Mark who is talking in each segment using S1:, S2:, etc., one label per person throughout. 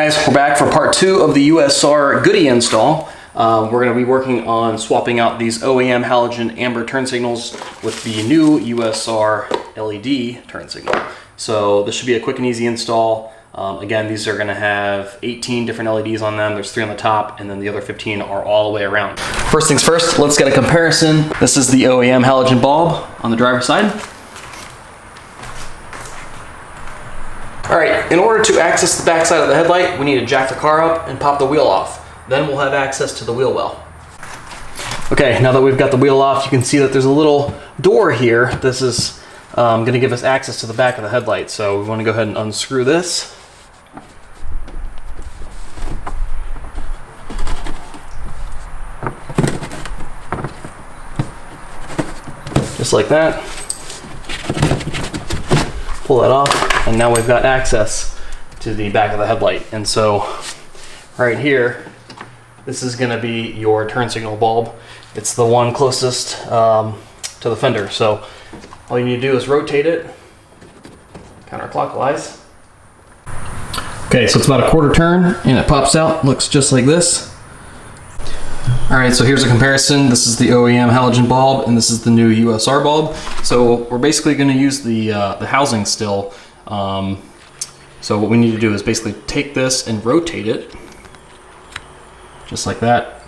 S1: guys, we're back for part 2 of the USR Goody install. We're going to be working on swapping out these OEM halogen amber turn signals with the new USR LED turn signal. So this should be a quick and easy install. Again, these are going to have 18 different LEDs on them. There's 3 on the top, and then the other 15 are all the way around. First things first, let's get a comparison. This is the OEM halogen bulb on the driver's side. All right, in order to access the back side of the headlight, we need to jack the car up and pop the wheel off. Then we'll have access to the wheel well. Okay, now that we've got the wheel off, you can see that there's a little door here. This is gonna give us access to the back of the headlight. So we wanna go ahead and unscrew this. Just like that. Pull that off, and now we've got access to the back of the headlight. And so right here, this is gonna be your turn signal bulb. It's the one closest to the fender. So all you need to do is rotate it counterclockwise. Okay, so it's about a quarter turn and it pops out, looks just like this. All right, so here's a comparison. This is the OEM halogen bulb, and this is the new USR bulb. So we're basically going to use the housing still. So what we need to do is basically take this and rotate it, just like that.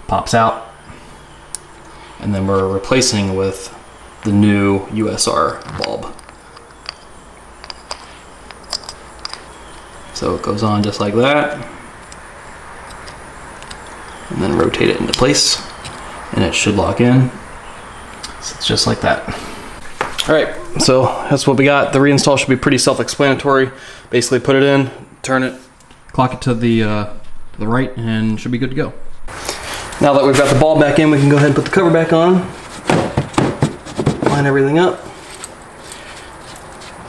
S1: Pops out, and then we're replacing with the new USR bulb. So it goes on just like that. And then rotate it into place, and it should lock in. So it's just like that. All right, so that's what we got. The reinstall should be pretty self-explanatory. Basically put it in, turn it, clock it to the right, and should be good to go. Now that we've got the bulb back in, we can go ahead and put the cover back on. Line everything up.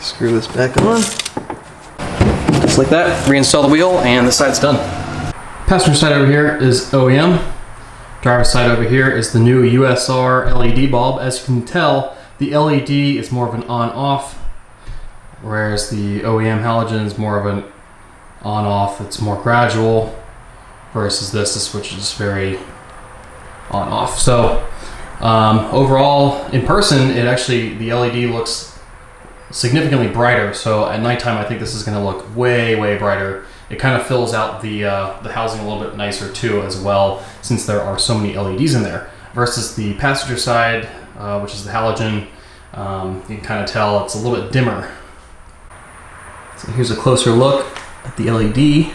S1: Screw this back on. Just like that. Reinstall the wheel, and the side's done. Passenger side over here is OEM. Driver's side over here is the new USR LED bulb. As you can tell, the LED is more of an on-off, whereas the OEM halogen is more of an on-off. It's more gradual, versus this which is very on-off. So overall, in person, the LED looks significantly brighter. So at nighttime, I think this is going to look way, way brighter. It kind of fills out the housing a little bit nicer too as well, since there are so many LEDs in there. Versus the passenger side, which is the halogen, you can kind of tell it's a little bit dimmer. So here's a closer look at the LED.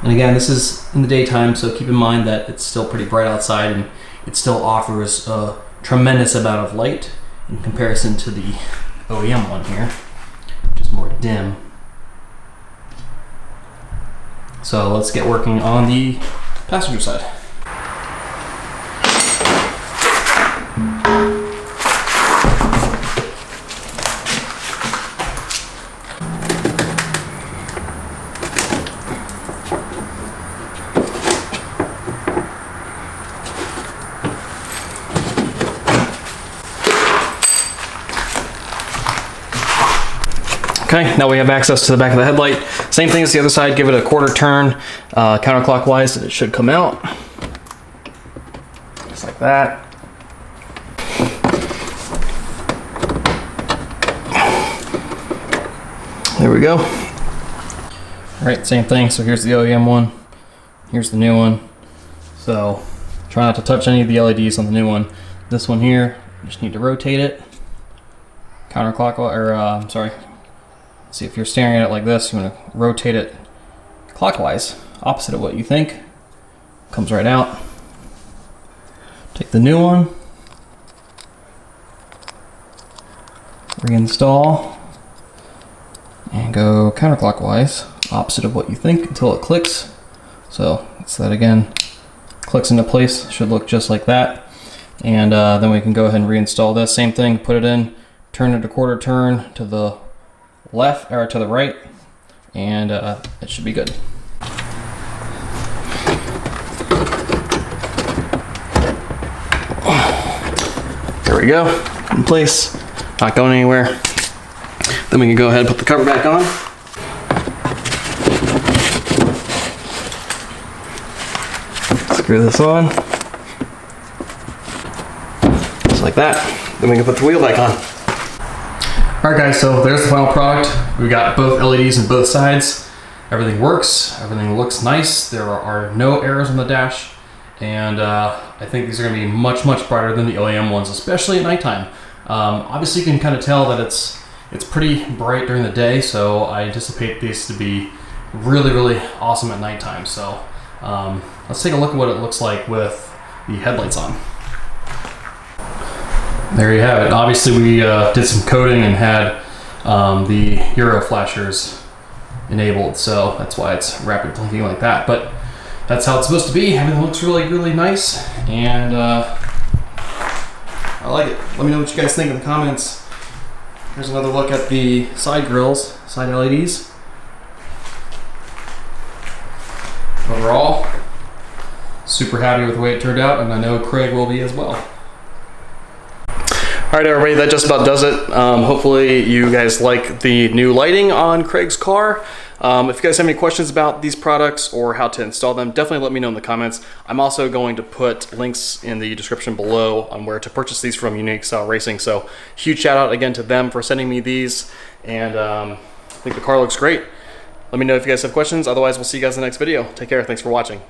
S1: And again, this is in the daytime, so keep in mind that it's still pretty bright outside, and it still offers a tremendous amount of light in comparison to the OEM one here, which is more dim. So let's get working on the passenger side. Okay, now we have access to the back of the headlight. Same thing as the other side, give it a quarter turn counterclockwise, and it should come out. Just like that. There we go. All right, same thing. So here's the OEM one. Here's the new one. So try not to touch any of the LEDs on the new one. This one here, you just need to rotate it counterclockwise, or sorry. See, if you're staring at it like this, you want to rotate it clockwise, opposite of what you think. Comes right out. Take the new one, reinstall, and go counterclockwise, opposite of what you think, until it clicks. So it's that again, clicks into place, should look just like that. And then we can go ahead and reinstall this. Same thing, put it in, turn it a quarter turn to the left or to the right, and it should be good. There we go, in place, not going anywhere. Then we can go ahead and put the cover back on. Screw this on. Just like that. Then we can put the wheel back on. Alright guys, so there's the final product. We got both LEDs on both sides. Everything works, everything looks nice. There are no errors on the dash. And I think these are going to be much, much brighter than the OEM ones, especially at nighttime. Obviously you can kind of tell that it's pretty bright during the day, so I anticipate these to be really, really awesome at nighttime. So let's take a look at what it looks like with the headlights on. There you have it. Obviously we did some coding and had the Euro flashers enabled, so that's why it's rapid blinking like that. But that's how it's supposed to be. Everything looks really, really nice, and I like it. Let me know what you guys think in the comments. Here's another look at the side grills, side LEDs. Overall, super happy with the way it turned out, and I know Craig will be as well. All right, everybody, that just about does it. Hopefully you guys like the new lighting on Craig's car. If you guys have any questions about these products or how to install them, definitely let me know in the comments. I'm also going to put links in the description below on where to purchase these from Unique Style Racing. So huge shout out again to them for sending me these, and I think the car looks great. Let me know if you guys have questions. Otherwise, we'll see you guys in the next video. Take care. Thanks for watching.